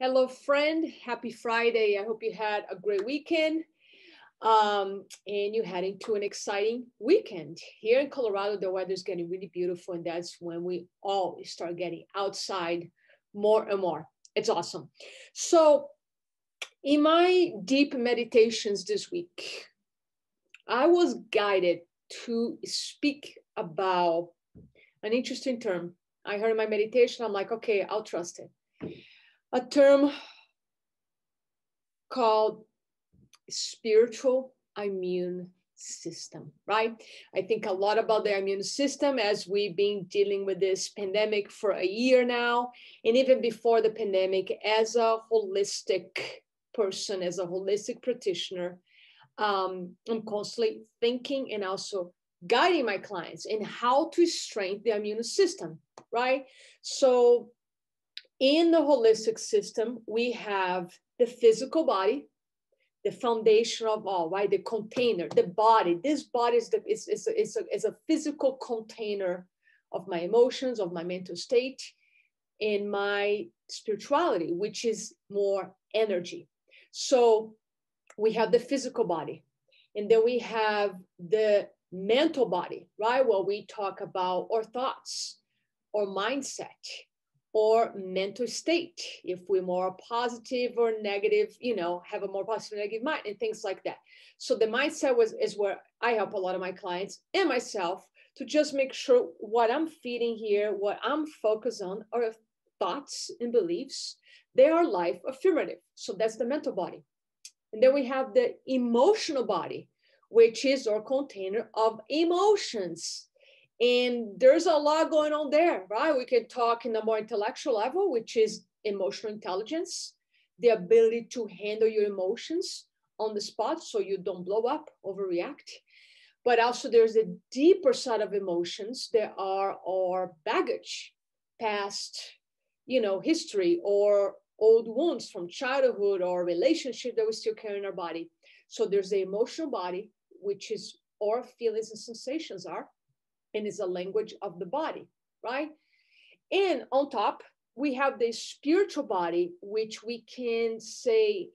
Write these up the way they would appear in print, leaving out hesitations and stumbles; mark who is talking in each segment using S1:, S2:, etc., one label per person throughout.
S1: Hello, friend. Happy Friday. I hope you had a great weekend and you're heading to an exciting weekend. Here in Colorado, the weather's getting really beautiful, and that's when we all start getting outside more and more. It's awesome. So, in my deep meditations this week, I was guided to speak about an interesting term. I heard in my meditation, I'm like, okay, I'll trust it. A term called spiritual immune system, right? I think a lot about the immune system as we've been dealing with this pandemic for a year now. And even before the pandemic, as a holistic person, as a holistic practitioner, I'm constantly thinking and also guiding my clients in how to strengthen the immune system, right? So in the holistic system, we have the physical body, the foundation of all, right? The container, the body. This body is a physical container of my emotions, of my mental state, and my spirituality, which is more energy. So we have the physical body, and then we have the mental body, right? Where we talk about our thoughts or mindset or mental state, if we're more positive or negative, have a more positive or negative mind and things like that. So the mindset is where I help a lot of my clients and myself to just make sure what I'm feeding here, what I'm focused on are thoughts and beliefs. They are life affirmative. So that's the mental body. And then we have the emotional body, which is our container of emotions. And there's a lot going on there, right? We can talk in a more intellectual level, which is emotional intelligence, the ability to handle your emotions on the spot so you don't blow up, overreact. But also there's a deeper side of emotions. There are our baggage, past, history, or old wounds from childhood or relationship that we still carry in our body. So there's the emotional body, which is our feelings and sensations are, and is a language of the body, right? And on top, we have the spiritual body, which we can say,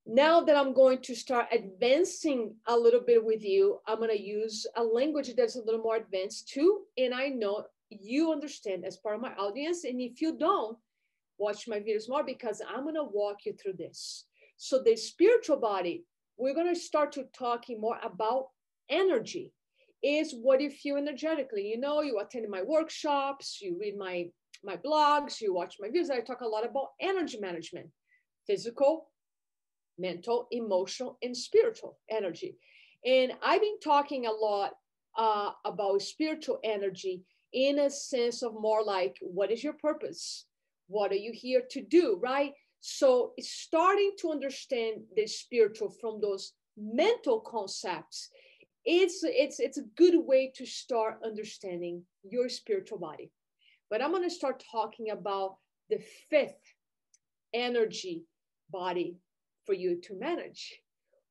S1: now that I'm going to start advancing a little bit with you, I'm going to use a language that's a little more advanced too. And I know you understand as part of my audience. And if you don't, watch my videos more because I'm going to walk you through this. So the spiritual body, we're going to start to talking more about energy. Is what you feel energetically. You attend my workshops, you read my blogs, you watch my videos. I talk a lot about energy management, physical, mental, emotional, and spiritual energy. And I've been talking a lot about spiritual energy in a sense of more like, what is your purpose? What are you here to do, right? So starting to understand the spiritual from those mental concepts, it's a good way to start understanding your spiritual body. But I'm going to start talking about the fifth energy body for you to manage,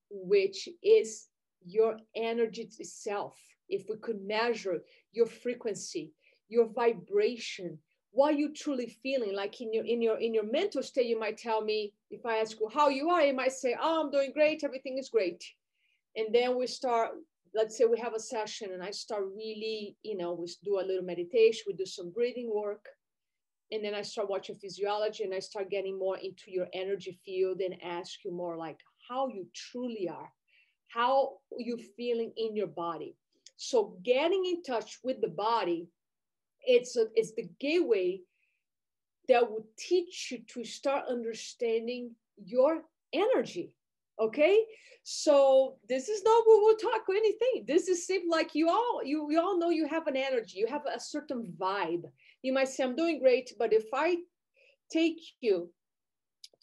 S1: which is your energy itself. If we could measure your frequency, your vibration, what you truly feeling, like in your mental state, you might tell me, if I ask you how you are, you might say, oh, I'm doing great, everything is great. And then we start, let's say we have a session and I start really, we do a little meditation, we do some breathing work. And then I start watching physiology and I start getting more into your energy field and ask you more like how you truly are, how you feeling in your body. So getting in touch with the body, it's the gateway that will teach you to start understanding your energy. Okay, so this is not what we'll talk or anything. This is simply like you all know you have an energy, you have a certain vibe. You might say, I'm doing great, but if I take you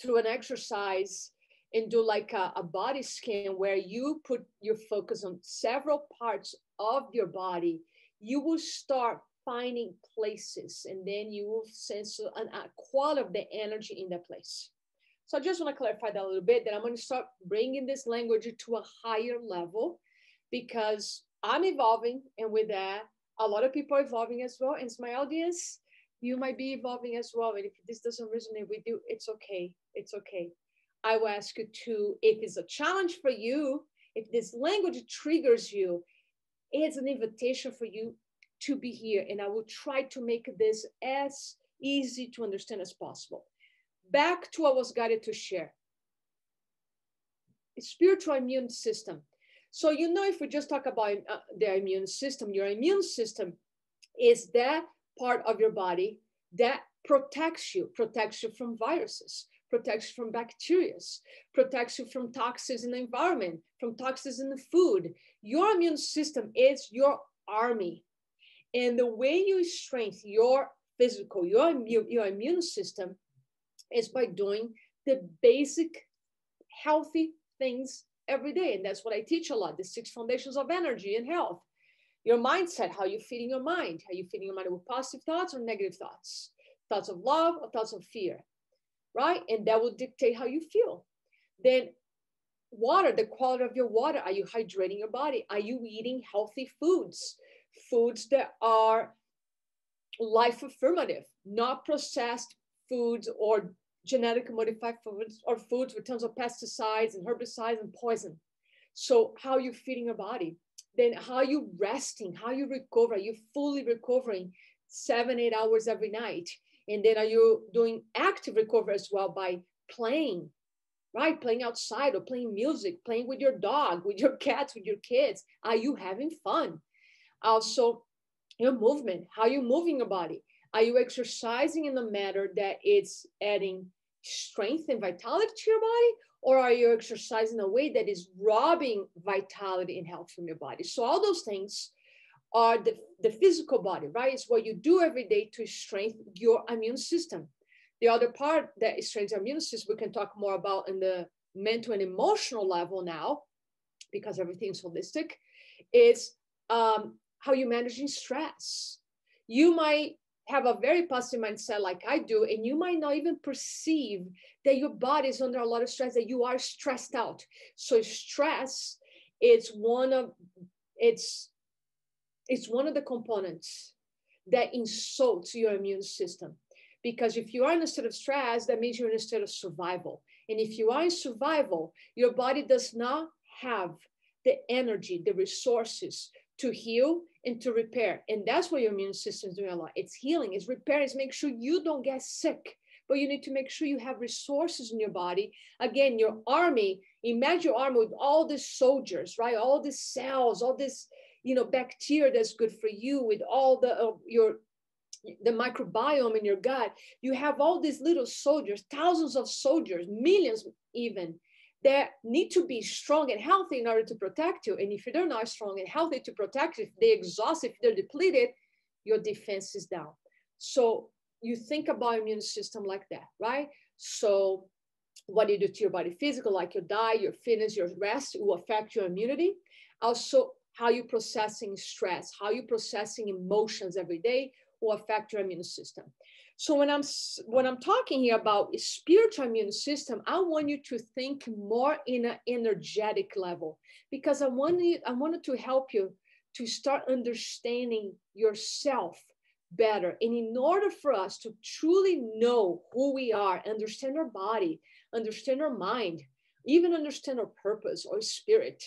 S1: through an exercise and do like a body scan where you put your focus on several parts of your body, you will start finding places and then you will sense a quality of the energy in that place. So I just want to clarify that a little bit, that I'm going to start bringing this language to a higher level because I'm evolving. And with that, a lot of people are evolving as well. And it's my audience. You might be evolving as well. And if this doesn't resonate with you, it's okay. It's okay. I will ask you to, if it's a challenge for you, if this language triggers you, it's an invitation for you to be here. And I will try to make this as easy to understand as possible. Back to what I was guided to share. Spiritual immune system. So, you know, if we just talk about the immune system, your immune system is that part of your body that protects you from viruses, protects you from bacteria, protects you from toxins in the environment, from toxins in the food. Your immune system is your army. And the way you strengthen your physical, your immune system is by doing the basic healthy things every day. And that's what I teach a lot, the 6 foundations of energy and health. Your mindset, how you feeding your mind, how you feeding your mind with positive thoughts or negative thoughts, thoughts of love or thoughts of fear, right? And that will dictate how you feel. Then water, the quality of your water. Are you hydrating your body? Are you eating healthy foods? Foods that are life affirmative, not processed foods or genetically modified foods or foods with tons of pesticides and herbicides and poison. So how are you feeding your body? Then how are you resting? How are you recover? Are you fully recovering 7-8 hours every night? And then are you doing active recovery as well by playing, right? Playing outside or playing music, playing with your dog, with your cats, with your kids. Are you having fun? Also, your movement. How are you moving your body? Are you exercising in a manner that it's adding strength and vitality to your body? Or are you exercising in a way that is robbing vitality and health from your body? So all those things are the physical body, right? It's what you do every day to strengthen your immune system. The other part that strengthens our immune system, we can talk more about in the mental and emotional level now, because everything's holistic, is how you're managing stress. You might have a very positive mindset like I do, and you might not even perceive that your body is under a lot of stress, that you are stressed out. So stress is one of the components that insults your immune system. Because if you are in a state of stress, that means you're in a state of survival. And if you are in survival, your body does not have the energy, the resources to heal and to repair. And that's what your immune system is doing a lot. It's healing, it's repair, it's make sure you don't get sick. But you need to make sure you have resources in your body. Again, your army, imagine your army with all these soldiers, right? All these cells, all this, bacteria that's good for you, with all the microbiome in your gut. You have all these little soldiers, thousands of soldiers, millions even, that need to be strong and healthy in order to protect you. And if they're not strong and healthy to protect you, if they're exhausted, if they're depleted, your defense is down. So you think about immune system like that, right? So what you do to your body physical, like your diet, your fitness, your rest, will affect your immunity. Also, how you processing stress, how you processing emotions every day will affect your immune system. So when I'm talking here about a spiritual immune system, I want you to think more in an energetic level, because I wanted to help you to start understanding yourself better. And in order for us to truly know who we are, understand our body, understand our mind, even understand our purpose or spirit,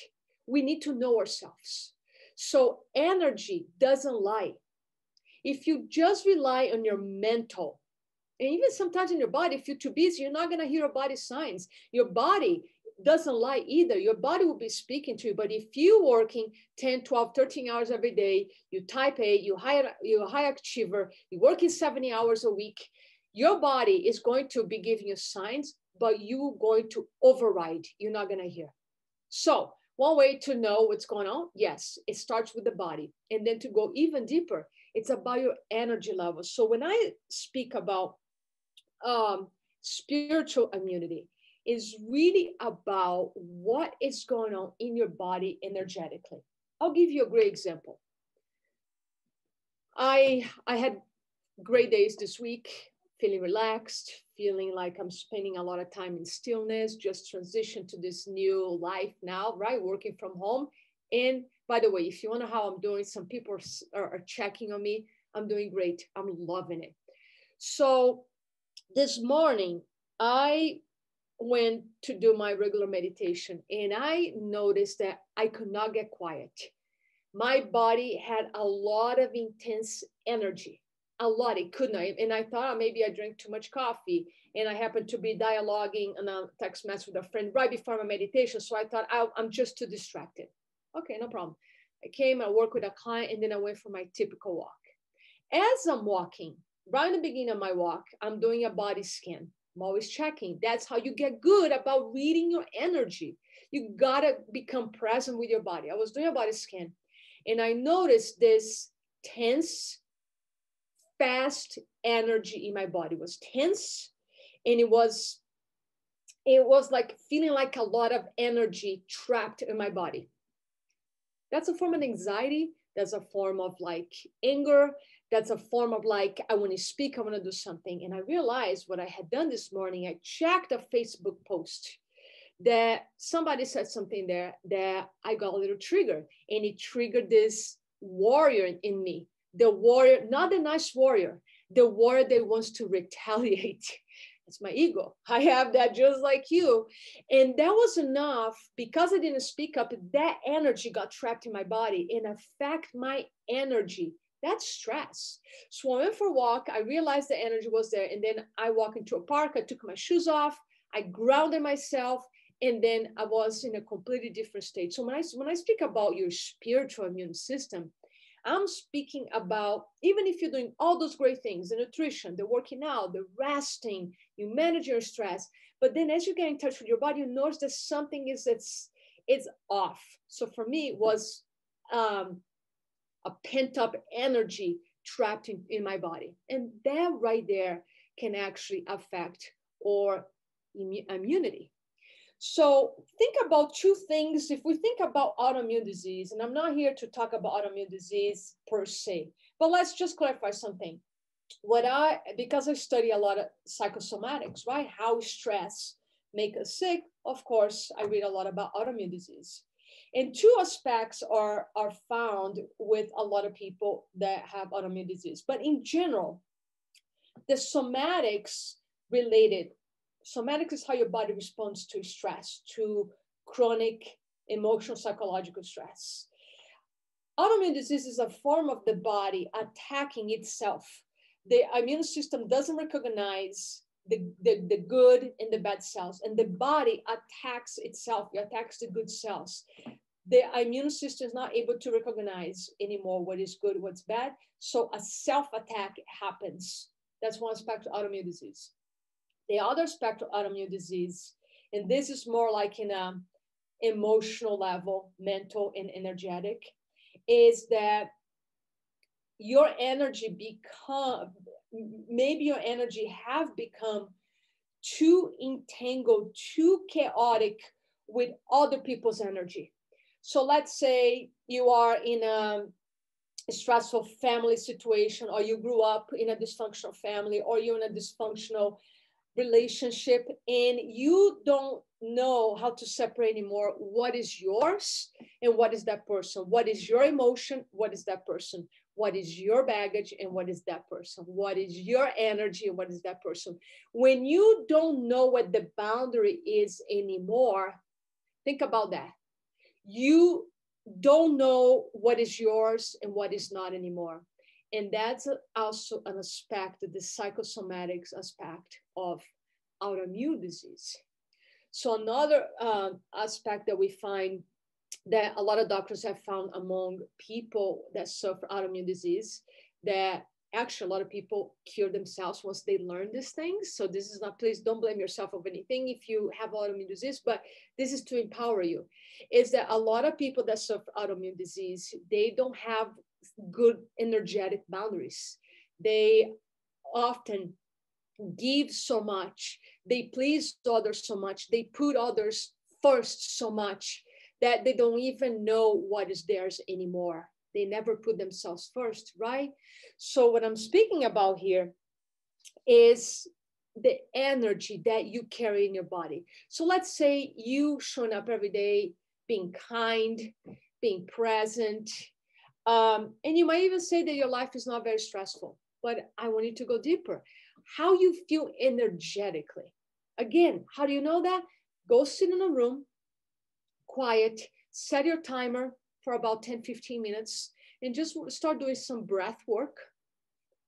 S1: we need to know ourselves. So energy doesn't lie. If you just rely on your mental, and even sometimes in your body, if you're too busy, you're not going to hear your body signs. Your body doesn't lie either. Your body will be speaking to you. But if you're working 10, 12, 13 hours every day, you type A, you're a high achiever, you're working 70 hours a week, your body is going to be giving you signs, but you're going to override. You're not going to hear. So one way to know what's going on, yes, it starts with the body. And then to go even deeper, it's about your energy level. So when I speak about spiritual immunity, is really about what is going on in your body energetically. I'll give you a great example. I had great days this week, feeling relaxed, feeling like I'm spending a lot of time in stillness, just transitioned to this new life now, right? Working from home. And by the way, if you want to know how I'm doing, some people are checking on me. I'm doing great. I'm loving it. So this morning, I went to do my regular meditation and I noticed that I could not get quiet. My body had a lot of intense energy, a lot. It could not. And I thought, oh, maybe I drank too much coffee. And I happened to be dialoguing on a text message with a friend right before my meditation. So I thought, I'm just too distracted. Okay, no problem. I came, I worked with a client, and then I went for my typical walk. As I'm walking, right in the beginning of my walk, I'm doing a body scan. I'm always checking. That's how you get good about reading your energy. You gotta become present with your body. I was doing a body scan and I noticed this tense, fast energy in my body. It was tense and it was like feeling like a lot of energy trapped in my body. That's a form of anxiety. That's a form of like anger. That's a form of like, I want to speak, I want to do something. And I realized what I had done this morning. I checked a Facebook post that somebody said something there that I got a little triggered, and it triggered this warrior in me. The warrior, not the nice warrior, the warrior that wants to retaliate. It's my ego. I have that just like you. And that was enough because I didn't speak up. That energy got trapped in my body and affect my energy. That's stress. So I went for a walk. I realized the energy was there. And then I walked into a park. I took my shoes off. I grounded myself. And then I was in a completely different state. So when I speak about your spiritual immune system, I'm speaking about, even if you're doing all those great things, the nutrition, the working out, the resting, you manage your stress, but then as you get in touch with your body, you notice that something it's off. So for me, it was a pent up energy trapped in my body. And that right there can actually affect our immunity. So think about two things. If we think about autoimmune disease, and I'm not here to talk about autoimmune disease per se, but let's just clarify something. Because I study a lot of psychosomatics, right? How stress make us sick. Of course, I read a lot about autoimmune disease. And two aspects are found with a lot of people that have autoimmune disease. But in general, the somatics related. Somatics is how your body responds to stress, to chronic emotional, psychological stress. Autoimmune disease is a form of the body attacking itself. The immune system doesn't recognize the good and the bad cells, and the body attacks itself. It attacks the good cells. The immune system is not able to recognize anymore what is good, what's bad. So a self-attack happens. That's one aspect of autoimmune disease. The other aspect of autoimmune disease, and this is more like in a emotional level, mental and energetic, is that your energy maybe your energy have become too entangled, too chaotic with other people's energy. So let's say you are in a stressful family situation, or you grew up in a dysfunctional family, or you're in a dysfunctional relationship, and you don't know how to separate anymore what is yours and what is that person, what is your emotion, what is that person, what is your baggage and what is that person, what is your energy and what is that person. When you don't know what the boundary is anymore, think about that. You don't know what is yours and what is not anymore. And that's also an aspect, the psychosomatics aspect of autoimmune disease. So another aspect that we find that a lot of doctors have found among people that suffer autoimmune disease, that actually a lot of people cure themselves once they learn these things. So this is not, please don't blame yourself of anything if you have autoimmune disease, but this is to empower you, is that a lot of people that suffer autoimmune disease, they don't have good energetic boundaries. They often give so much, they please others so much, they put others first so much that they don't even know what is theirs anymore. They never put themselves first, right? So what I'm speaking about here is the energy that you carry in your body. So let's say you showing up every day, being kind, being present, and you might even say that your life is not very stressful, but I want you to go deeper. how you feel energetically. Again, how do you know that? Go sit in a room, quiet, set your timer for about 10-15 minutes, and just start doing some breath work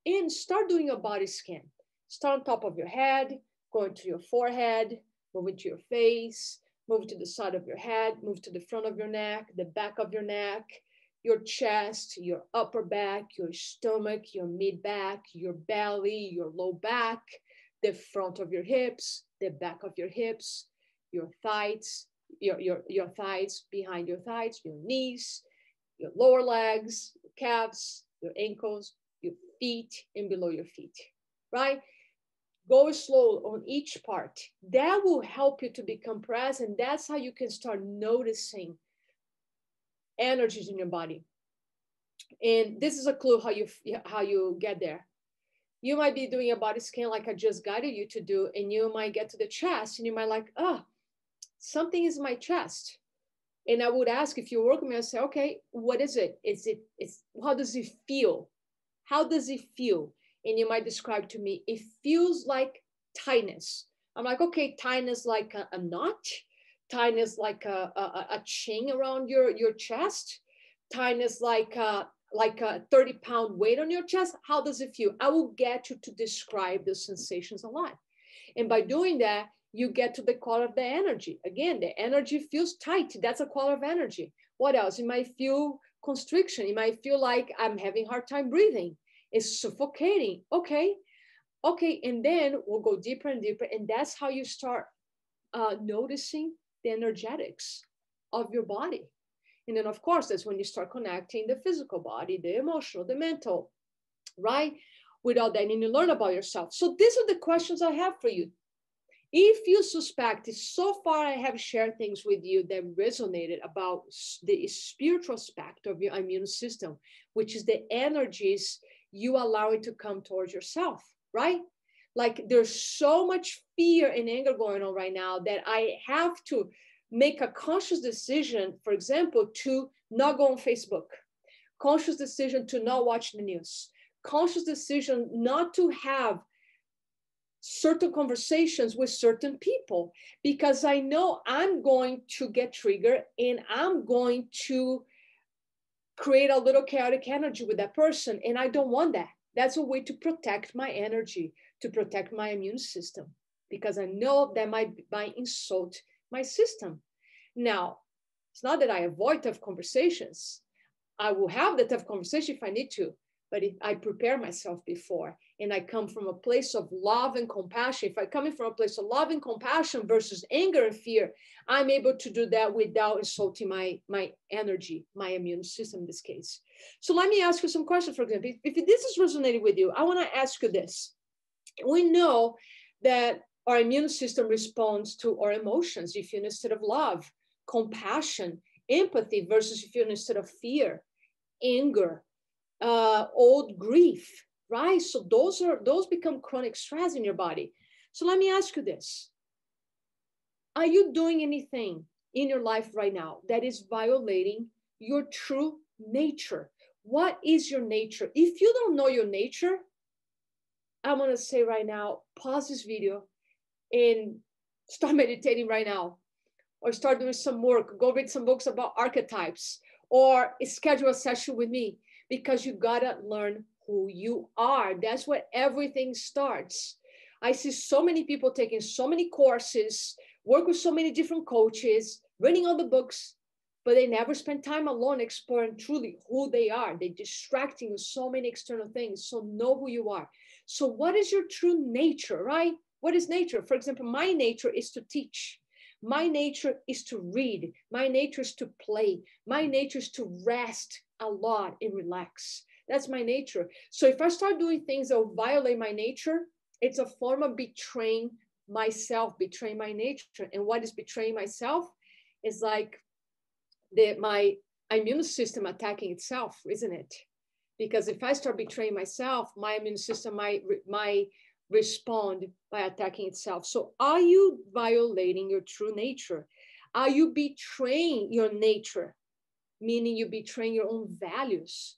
S1: and start doing a body scan. Start on top of your head, going to your forehead, moving to your face, move to the side of your head, move to the front of your neck, the back of your neck, your chest, your upper back, your stomach, your mid back, your belly, your low back, the front of your hips, the back of your hips, your thighs, your thighs, behind your thighs, your knees, your lower legs, your calves, your ankles, your feet, and below your feet, right? Go slow on each part. That will help you to become present. That's how you can start noticing energies in your body. And this is a clue how you get there. You might be doing a body scan like I just guided you to do, and you might get to the chest and you might like, oh, something is in my chest. And I would ask, if you work with me, I say, okay, what is it? How does it feel? How does it feel? And you might describe to me, it feels like tightness. I'm like, okay, tightness like a knot, tightness like a chain around your chest, tightness like a 30-pound weight on your chest. How does it feel? I will get you to describe the sensations a lot. And by doing that, you get to the quality of the energy. Again, the energy feels tight. That's a quality of energy. What else? You might feel constriction. You might feel like I'm having a hard time breathing. It's suffocating. Okay. And then we'll go deeper and deeper. And that's how you start noticing the energetics of your body. And then, of course, that's when you start connecting the physical body, the emotional, the mental, right? Without that, and you learn about yourself. So these are the questions I have for you. If you suspect, so far I have shared things with you that resonated about the spiritual aspect of your immune system, which is the energies you allow it to come towards yourself, right? Like there's so much fear and anger going on right now that I have to make a conscious decision, for example, to not go on Facebook, conscious decision to not watch the news, conscious decision not to have certain conversations with certain people, because I know I'm going to get triggered and I'm going to create a little chaotic energy with that person. And I don't want that. That's a way to protect my energy, to protect my immune system, because I know that might insult my system. Now, it's not that I avoid tough conversations. I will have the tough conversation if I need to, but if I prepare myself before and I come from a place of love and compassion, if I come in from a place of love and compassion versus anger and fear, I'm able to do that without insulting my energy, my immune system in this case. So let me ask you some questions. For example, if this is resonating with you, I want to ask you this. We know that our immune system responds to our emotions. You feel instead of love, compassion, empathy versus you feel instead of fear, anger, old grief, right? So those become chronic stress in your body. So let me ask you this. Are you doing anything in your life right now that is violating your true nature? What is your nature? If you don't know your nature, I'm going to say right now, pause this video and start meditating right now, or start doing some work, go read some books about archetypes, or schedule a session with me, because you got to learn who you are. That's where everything starts. I see so many people taking so many courses, work with so many different coaches, reading all the books, but they never spend time alone exploring truly who they are. They're distracting with so many external things. So know who you are. So what is your true nature, right? What is nature? For example, my nature is to teach. My nature is to read. My nature is to play. My nature is to rest a lot and relax. That's my nature. So if I start doing things that will violate my nature, it's a form of betraying myself, betraying my nature. And what is betraying myself? Is like my immune system attacking itself, isn't it? Because if I start betraying myself, my immune system might respond by attacking itself. So are you violating your true nature? Are you betraying your nature? Meaning you betraying your own values.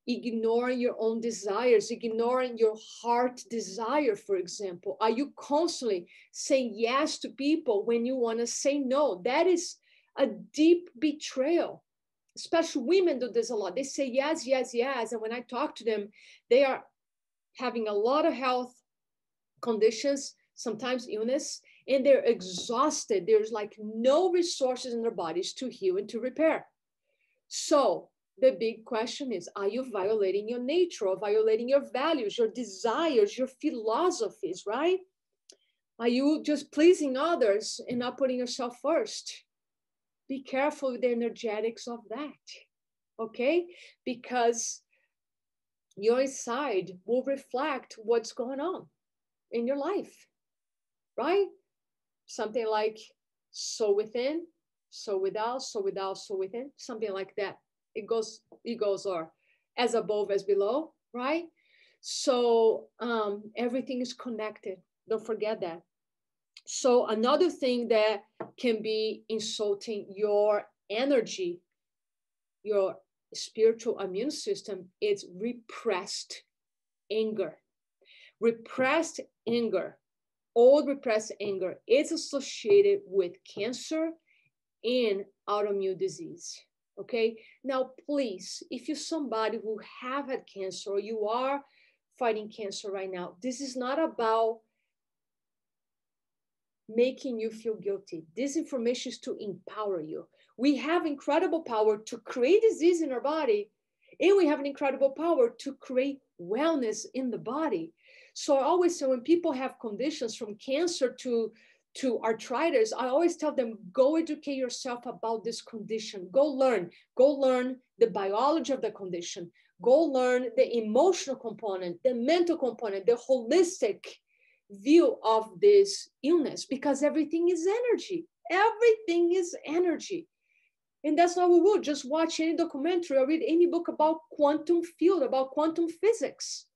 S1: ignoring your own desires, ignoring your heart desire, for example? Are you constantly saying yes to people when you want to say no? That is a deep betrayal. Especially women do this a lot. They say yes, yes, yes. And when I talk to them, they are having a lot of health conditions, sometimes illness, and they're exhausted. There's like no resources in their bodies to heal and to repair. So the big question is, are you violating your nature or violating your values, your desires, your philosophies, right? Are you just pleasing others and not putting yourself first? Be careful with the energetics of that, okay? Because your inside will reflect what's going on in your life, right? Something like so within, so without, so without, so within, something like that. It goes, or as above, as below, right? So everything is connected. Don't forget that. So another thing that can be insulting your energy, your spiritual immune system, is repressed anger. Repressed anger, old repressed anger, is associated with cancer and autoimmune disease. Okay. Now, please, if you're somebody who have had cancer or you are fighting cancer right now, this is not about making you feel guilty. This information is to empower you. We have incredible power to create disease in our body, and we have an incredible power to create wellness in the body. So I always say when people have conditions from cancer to arthritis, I always tell them, go educate yourself about this condition. Go learn the biology of the condition. Go learn the emotional component, the mental component, the holistic view of this illness, because everything is energy. Everything is energy. And that's not what we will just watch any documentary or read any book about quantum field, about quantum physics.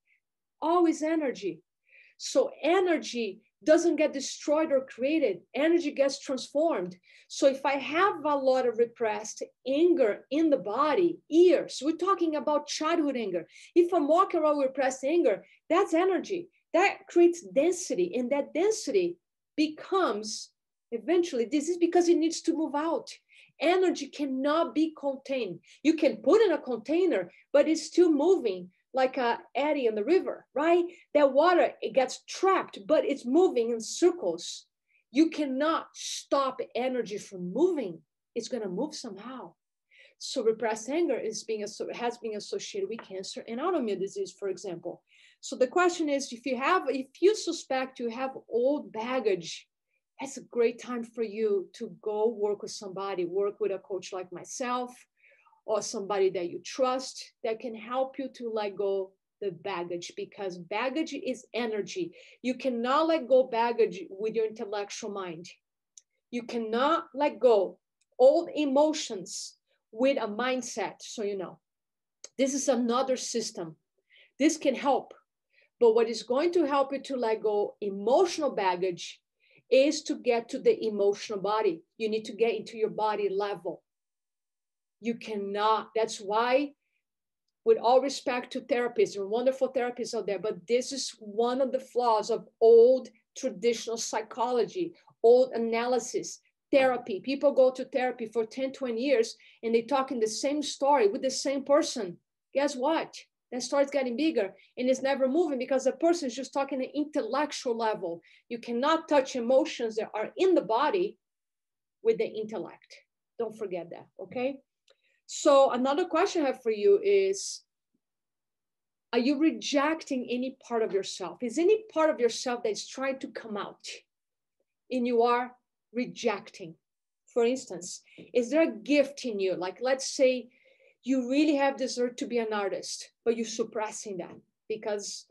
S1: Always energy. So energy doesn't get destroyed or created. Energy gets transformed. So if I have a lot of repressed anger in the body, years, we're talking about childhood anger. If I'm walking around with repressed anger, that's energy. That creates density, and that density becomes eventually disease because it needs to move out. Energy cannot be contained. You can put in a container, but it's still moving like a eddy in the river, right? That water, it gets trapped, but it's moving in circles. You cannot stop energy from moving. It's going to move somehow. So repressed anger has been associated with cancer and autoimmune disease, for example. So the question is, if you suspect you have old baggage, that's a great time for you to go work with somebody, work with a coach like myself, or somebody that you trust that can help you to let go the baggage, because baggage is energy. You cannot let go baggage with your intellectual mind. You cannot let go old emotions with a mindset. So, this is another system. This can help. But what is going to help you to let go emotional baggage is to get to the emotional body. You need to get into your body level. You cannot. That's why, with all respect to therapists, and wonderful therapists out there, but this is one of the flaws of old traditional psychology, old analysis, therapy. People go to therapy for 10, 20 years, and they talk in the same story with the same person. Guess what? That story's getting bigger, and it's never moving because the person is just talking at an intellectual level. You cannot touch emotions that are in the body with the intellect. Don't forget that, okay? So another question I have for you is, are you rejecting any part of yourself? Is any part of yourself that's trying to come out and you are rejecting? For instance, is there a gift in you? Like, let's say you really have desire to be an artist, but you're suppressing that because,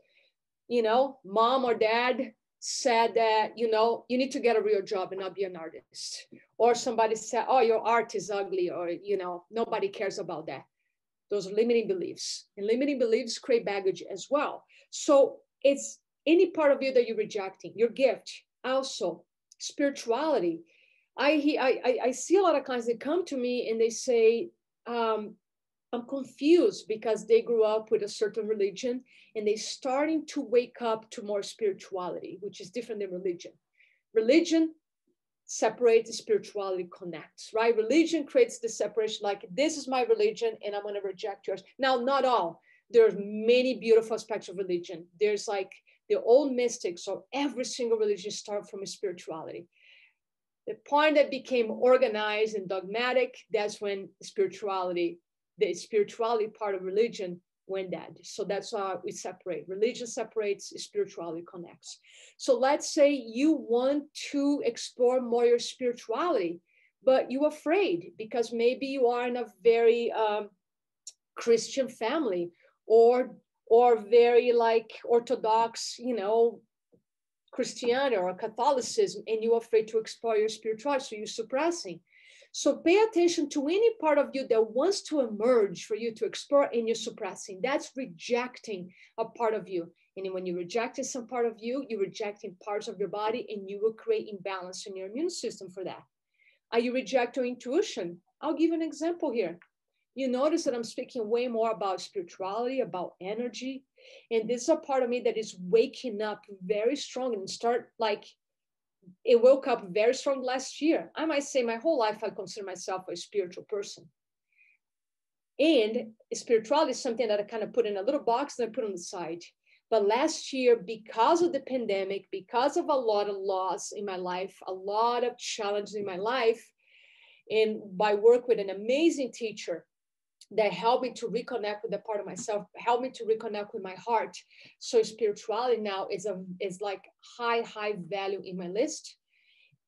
S1: mom or dad said that, you need to get a real job and not be an artist. Or somebody said, oh, your art is ugly, or, nobody cares about that. Those are limiting beliefs. And limiting beliefs create baggage as well. So it's any part of you that you're rejecting, your gift, also spirituality. I see a lot of clients that come to me and they say, I'm confused because they grew up with a certain religion and they starting to wake up to more spirituality, which is different than religion. Religion separates, spirituality connects, right? Religion creates the separation, like this is my religion and I'm going to reject yours. Now, not all. There's many beautiful aspects of religion. There's like the old mystics of every single religion start from a spirituality. The point that became organized and dogmatic, that's when spirituality, the spirituality part of religion went dead. So that's how we separate. Religion separates, spirituality connects. So let's say you want to explore more your spirituality, but you're afraid because maybe you are in a very Christian family or very like Orthodox, Christianity or Catholicism, and you're afraid to explore your spirituality, so you're suppressing. So pay attention to any part of you that wants to emerge for you to explore and you're suppressing. That's rejecting a part of you. And when you're rejecting some part of you, you're rejecting parts of your body and you will create imbalance in your immune system for that. Are you rejecting intuition? I'll give you an example here. You notice that I'm speaking way more about spirituality, about energy. And this is a part of me that is waking up very strong and start like, it woke up very strong last year. I might say my whole life, I consider myself a spiritual person. And spirituality is something that I kind of put in a little box and I put on the side. But last year, because of the pandemic, because of a lot of loss in my life, a lot of challenges in my life, and by work with an amazing teacher that helped me to reconnect with the part of myself, helped me to reconnect with my heart. So spirituality now is like high value in my list.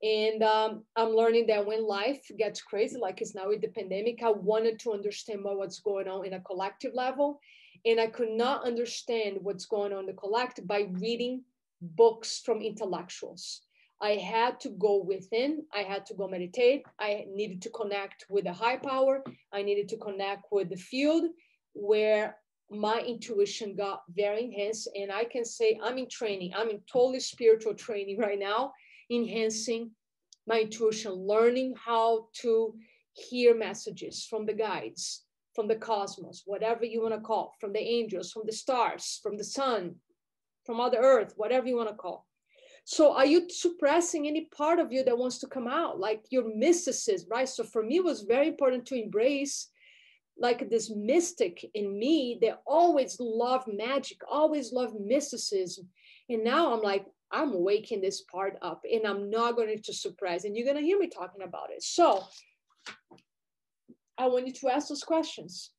S1: And I'm learning that when life gets crazy, like it's now with the pandemic, I wanted to understand more what's going on in a collective level. And I could not understand what's going on in the collective by reading books from intellectuals. I had to go within, I had to go meditate. I needed to connect with the high power. I needed to connect with the field where my intuition got very enhanced. And I can say I'm in training. I'm in totally spiritual training right now, enhancing my intuition, learning how to hear messages from the guides, from the cosmos, whatever you want to call, from the angels, from the stars, from the sun, from Mother Earth, whatever you want to call. So are you suppressing any part of you that wants to come out, like your mysticism, right? So for me, it was very important to embrace like this mystic in me that always loved magic, always loved mysticism. And now I'm like, I'm waking this part up and I'm not going to suppress. And you're going to hear me talking about it. So I want you to ask those questions,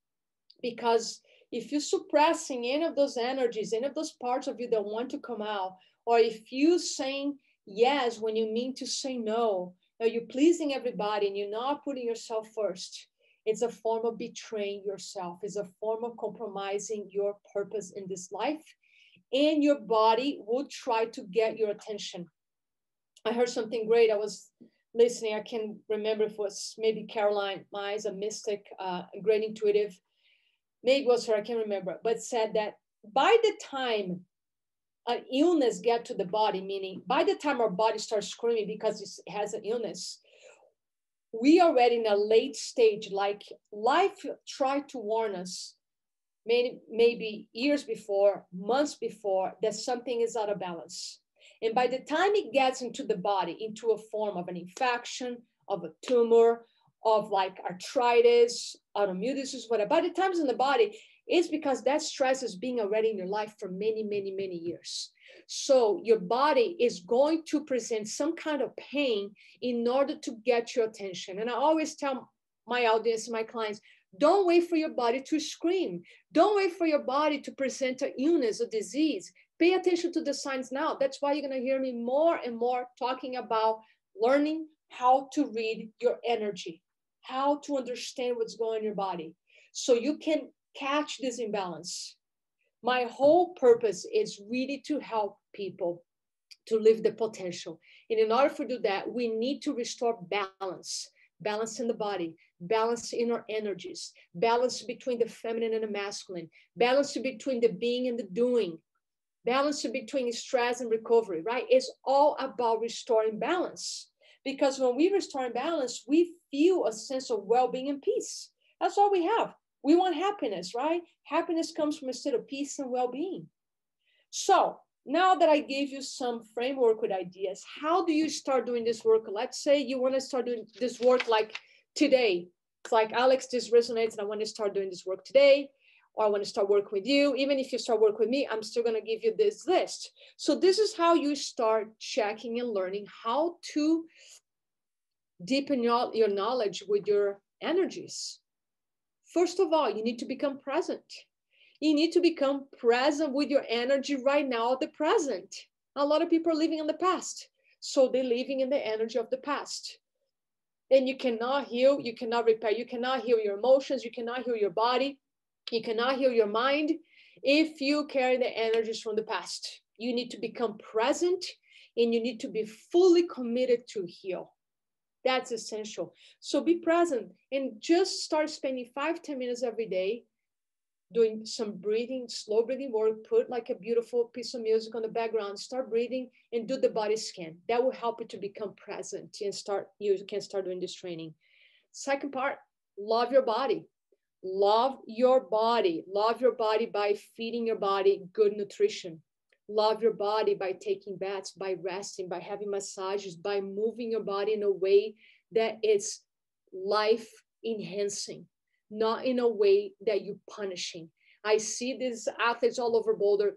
S1: because if you're suppressing any of those energies, any of those parts of you that want to come out, or if you're saying yes when you mean to say no, or you're pleasing everybody and you're not putting yourself first, it's a form of betraying yourself. It's a form of compromising your purpose in this life. And your body will try to get your attention. I heard something great. I was listening. I can't remember if it was maybe Caroline Mize, a mystic, a great intuitive. Maybe it was her, I can't remember, but said that by the time an illness gets to the body, meaning by the time our body starts screaming because it has an illness, we are already in a late stage, like life tried to warn us maybe years before, months before, that something is out of balance. And by the time it gets into the body, into a form of an infection, of a tumor, of like arthritis, autoimmune disease, whatever, by the time it's in the body, it's because that stress is being already in your life for many, many, many years. So your body is going to present some kind of pain in order to get your attention. And I always tell my audience, my clients, don't wait for your body to scream. Don't wait for your body to present an illness or disease. Pay attention to the signs now. That's why you're going to hear me more and more talking about learning how to read your energy, how to understand what's going on in your body so you can catch this imbalance. My whole purpose is really to help people to live the potential. And in order to do that, we need to restore balance, balance in the body, balance in our energies, balance between the feminine and the masculine, balance between the being and the doing, balance between stress and recovery, right? It's all about restoring balance. Because when we restore balance, we feel a sense of well-being and peace. That's all we have. We want happiness, right? Happiness comes from a state of peace and well-being. So now that I gave you some framework with ideas, how do you start doing this work? Let's say you want to start doing this work like today. It's like, Alex, this resonates and I want to start doing this work today, or I want to start working with you. Even if you start working with me, I'm still going to give you this list. So this is how you start checking and learning how to deepen your knowledge with your energies. First of all, you need to become present. You need to become present with your energy right now, the present. A lot of people are living in the past. So they're living in the energy of the past. And you cannot heal, you cannot repair, you cannot heal your emotions, you cannot heal your body, you cannot heal your mind if you carry the energies from the past. You need to become present and you need to be fully committed to heal. That's essential. So be present and just start spending 5-10 minutes every day doing some breathing, slow breathing work. Put like a beautiful piece of music on the background, start breathing and do the body scan. That will help you to become present and you can start doing this training. Second part, love your body. Love your body. Love your body by feeding your body good nutrition. Love your body by taking baths, by resting, by having massages, by moving your body in a way that it's life enhancing, not in a way that you're punishing. I see these athletes all over Boulder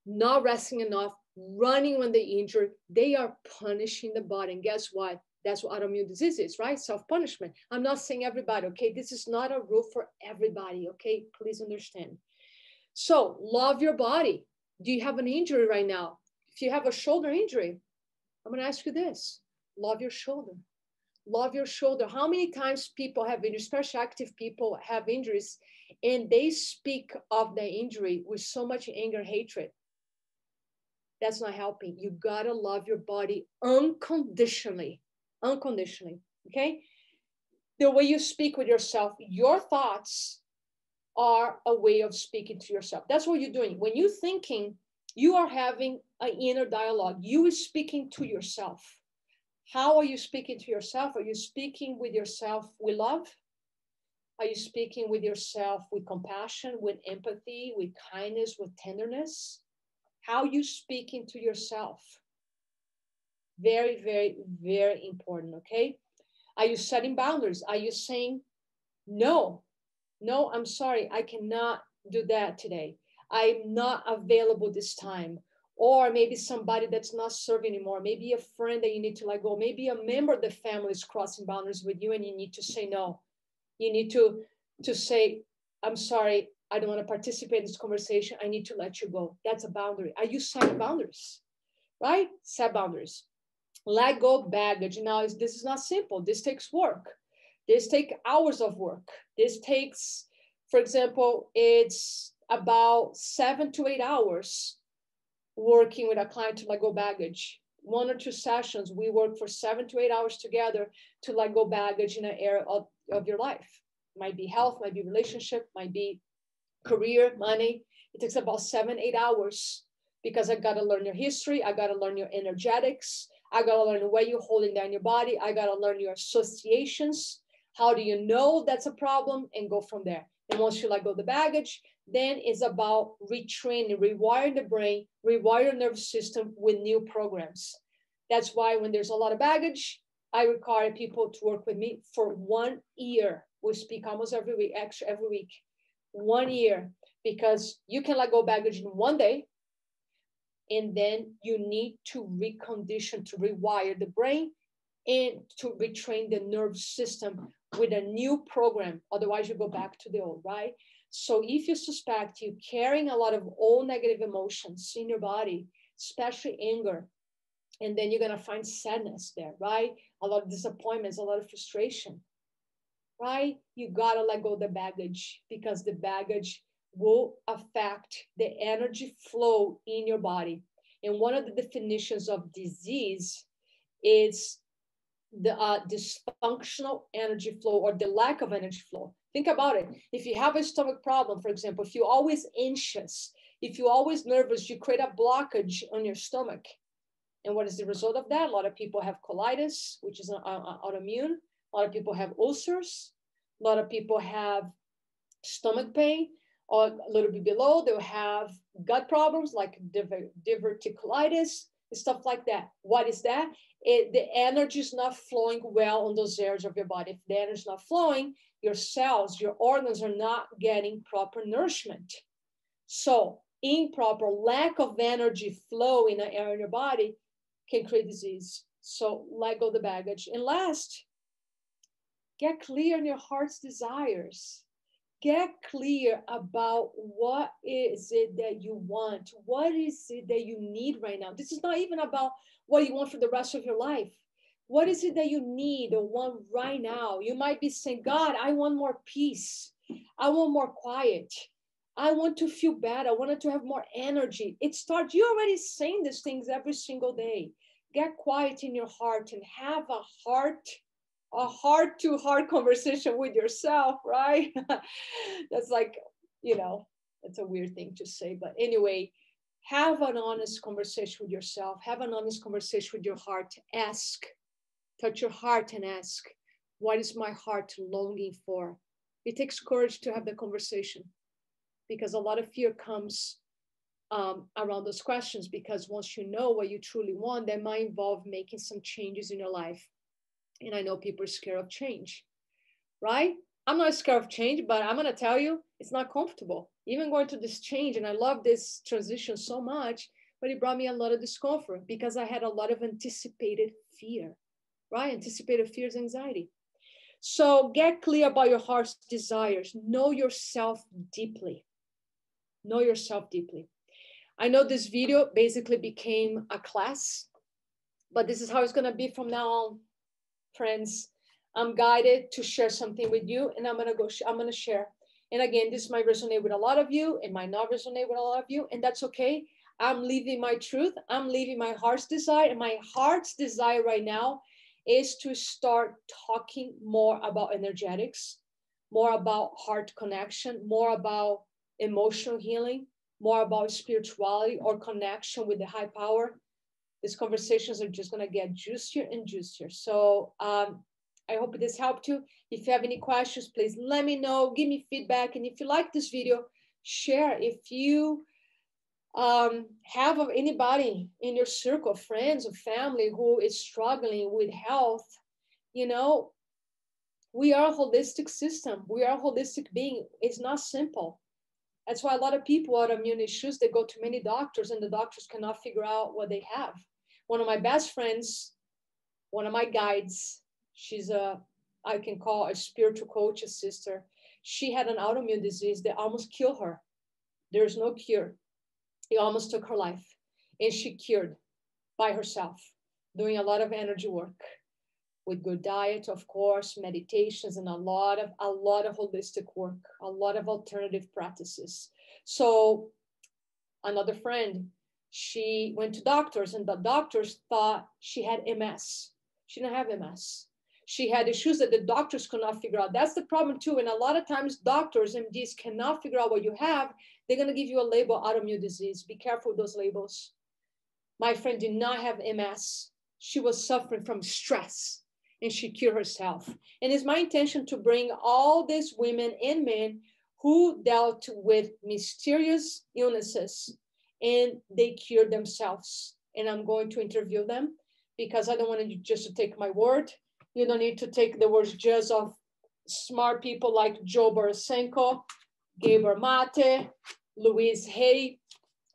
S1: not resting enough, running when they injured. They are punishing the body. And guess what? That's what autoimmune disease is, right? Self-punishment. I'm not saying everybody, okay? This is not a rule for everybody, okay? Please understand. So love your body. Do you have an injury right now? If you have a shoulder injury, I'm going to ask you this. Love your shoulder. Love your shoulder. How many times people have injuries, especially active people have injuries, and they speak of the injury with so much anger, hatred? That's not helping. You got to love your body unconditionally. Unconditionally. Okay? The way you speak with yourself, your thoughts are a way of speaking to yourself. That's what you're doing. When you're thinking, you are having an inner dialogue. You are speaking to yourself. How are you speaking to yourself? Are you speaking with yourself with love? Are you speaking with yourself with compassion, with empathy, with kindness, with tenderness? How are you speaking to yourself? Very, very, very important, okay? Are you setting boundaries? Are you saying, no, I'm sorry, I cannot do that today. I'm not available this time. Or maybe somebody that's not serving anymore, maybe a friend that you need to let go, maybe a member of the family is crossing boundaries with you and you need to say no. You need to say, I'm sorry, I don't want to participate in this conversation. I need to let you go. That's a boundary. Are you setting boundaries? Right? Set boundaries. Let go baggage. Now, this is not simple. This takes work. This takes hours of work. This takes, for example, it's about 7 to 8 hours working with a client to let go baggage. 1 or 2 sessions, we work for 7 to 8 hours together to let go baggage in an area of your life. Might be health, might be relationship, might be career, money. It takes about 7-8 hours because I got to learn your history. I got to learn your energetics. I got to learn the way you're holding down your body. I got to learn your associations. How do you know that's a problem? And go from there. And once you let go of the baggage, then it's about retraining, rewiring the brain, rewire the nervous system with new programs. That's why when there's a lot of baggage, I require people to work with me for 1 year. We speak almost every week, actually every week. 1 year, because you can let go baggage in 1 day, and then you need to recondition, to rewire the brain and to retrain the nervous system with a new program. Otherwise, you go back to the old, right? So if you suspect you're carrying a lot of old negative emotions in your body, especially anger, and then you're going to find sadness there, right? A lot of disappointments, a lot of frustration, right? You got to let go of the baggage, because the baggage will affect the energy flow in your body. And one of the definitions of disease is the dysfunctional energy flow, or the lack of energy flow. Think about it. If you have a stomach problem, for example, if you're always anxious, if you're always nervous, you create a blockage on your stomach. And what is the result of that? A lot of people have colitis, which is an autoimmune. A lot of people have ulcers. A lot of people have stomach pain, or a little bit below, they'll have gut problems like diverticulitis, stuff like that. What is that? The energy is not flowing well on those areas of your body. If the energy is not flowing, your cells, your organs are not getting proper nourishment. So improper lack of energy flow in an area in your body can create disease. So let go the baggage. And last, get clear on your heart's desires. Get clear about what is it that you want. What is it that you need right now? This is not even about what you want for the rest of your life. What is it that you need or want right now? You might be saying, God, I want more peace. I want more quiet. I want to feel better. I wanted to have more energy. It starts, you're already saying these things every single day. Get quiet in your heart and have a heart-to-heart conversation with yourself, right? That's like, that's a weird thing to say. But anyway, have an honest conversation with yourself. Have an honest conversation with your heart. Ask, touch your heart and ask, what is my heart longing for? It takes courage to have the conversation because a lot of fear comes around those questions, because once you know what you truly want, that might involve making some changes in your life. And I know people are scared of change, right? I'm not scared of change, but I'm going to tell you, it's not comfortable. Even going through this change, and I love this transition so much, but it brought me a lot of discomfort because I had a lot of anticipated fear, right? Anticipated fears, anxiety. So get clear about your heart's desires. Know yourself deeply. Know yourself deeply. I know this video basically became a class, but this is how it's going to be from now on. Friends, I'm guided to share something with you, and I'm gonna share. And again, this might resonate with a lot of you, it might not resonate with a lot of you, and that's okay. I'm living my truth. I'm living my heart's desire, and my heart's desire right now is to start talking more about energetics, more about heart connection, more about emotional healing, more about spirituality or connection with the high power. These conversations are just going to get juicier and juicier. So I hope this helped you. If you have any questions, please let me know. Give me feedback. And if you like this video, share. If you have anybody in your circle, friends or family who is struggling with health, we are a holistic system. We are a holistic being. It's not simple. That's why a lot of people with autoimmune issues, they go to many doctors and the doctors cannot figure out what they have. One of my best friends, one of my guides, I can call a spiritual coach, a sister. She had an autoimmune disease that almost killed her. There's no cure. It almost took her life. And she cured by herself, doing a lot of energy work with good diet, of course, meditations, and a lot of holistic work, a lot of alternative practices. So another friend, she went to doctors and the doctors thought she had MS. She didn't have MS. She had issues that the doctors could not figure out. That's the problem too. And a lot of times doctors, MDs, cannot figure out what you have. They're going to give you a label, autoimmune disease. Be careful with those labels. My friend did not have MS. She was suffering from stress and she cured herself. And it's my intention to bring all these women and men who dealt with mysterious illnesses and they cured themselves. And I'm going to interview them because I don't want you just to take my word. You don't need to take the words just of smart people like Joe Borisenko, Gabor Mate, Louise Hay,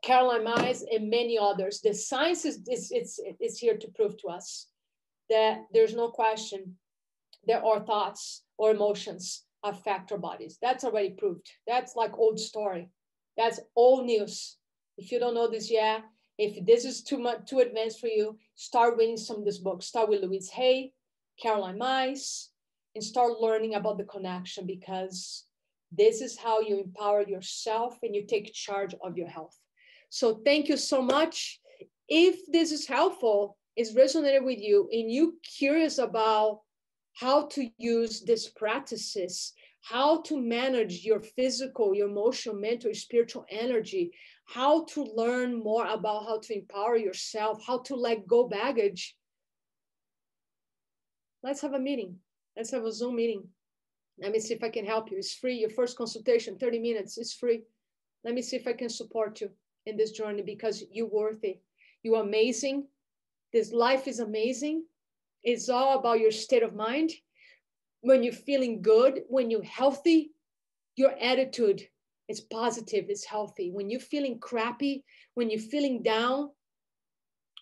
S1: Caroline Myers, and many others. The science is here to prove to us that there's no question that our thoughts or emotions affect our bodies. That's already proved. That's like old story. That's old news. If you don't know this yet, if this is too advanced for you, start reading some of this book. Start with Louise Hay, Caroline Myers, and start learning about the connection, because this is how you empower yourself and you take charge of your health. So thank you so much. If this is helpful, is resonated with you, and you curious about how to use these practices, how to manage your physical, your emotional, mental, spiritual energy, how to learn more about how to empower yourself, how to let go baggage, let's have a meeting. Let's have a Zoom meeting. Let me see if I can help you. It's free. Your first consultation, 30 minutes, is free. Let me see if I can support you in this journey because you're worthy. You're amazing. This life is amazing. It's all about your state of mind. When you're feeling good, when you're healthy, your attitude is positive, is healthy. When you're feeling crappy, when you're feeling down,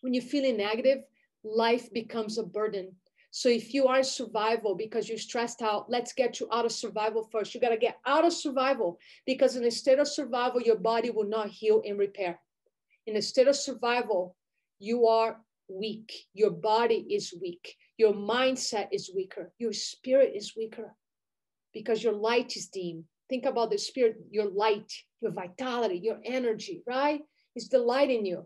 S1: when you're feeling negative, life becomes a burden. So if you are in survival because you're stressed out, let's get you out of survival first. You got to get out of survival because in a state of survival, your body will not heal and repair. In a state of survival, you are weak. Your body is weak. Your mindset is weaker. Your spirit is weaker because your light is dim. Think about the spirit, your light, your vitality, your energy, right? It's the light in you.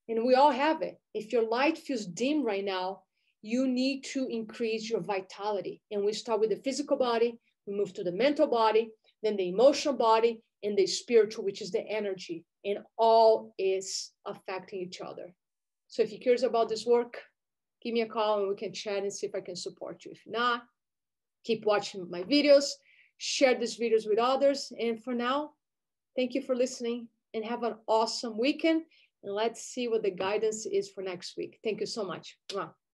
S1: And we all have it. If your light feels dim right now, you need to increase your vitality. And we start with the physical body, we move to the mental body, then the emotional body, and the spiritual, which is the energy. And all is affecting each other. So if you're curious about this work, give me a call and we can chat and see if I can support you. If not, keep watching my videos, share these videos with others. And for now, thank you for listening and have an awesome weekend. And let's see what the guidance is for next week. Thank you so much. Mwah.